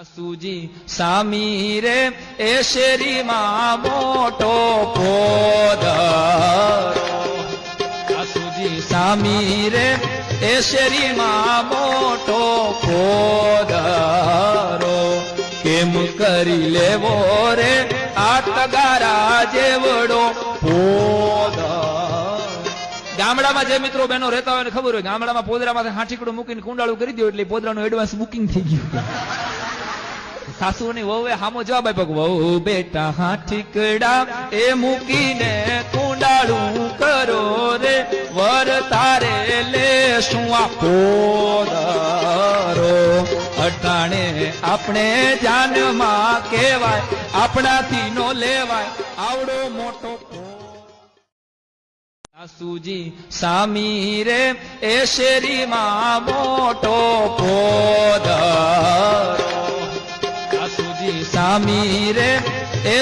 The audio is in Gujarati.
સાસુજી સામી રે એ શેરીમાં મોટો પોદરો, સાસુજી સામી રે એ શેરીમાં મોટો પોદરો, કેમ કરી લેવો રે આ તગારા જેવડો પોદરો। ગામડામાં જે મિત્રો બહેનો રહેતા હોય ખબર હોય, ગામડામાં પોદરામાં હાંઠીકડું મૂકીને કુંડાળું કરી દો એટલે પોદરાનું એડવાન્સ બુકિંગ થઈ ગયું। સાસુની વહુએ હામો જવાબ આપ્યો, વહુ બેટા હાંઠીકડા એ મૂકીને કુંડાળું કરો રે, વર તારે લેશું આ પોદરો। અટાણે આપણે જાનમાં કહેવાય, આપણાથી નો લેવાય આવડો મોટો। સાસુજી સામી રે એ શેરીમાં મોટો પોદરો, સાસુજી સામી રે એ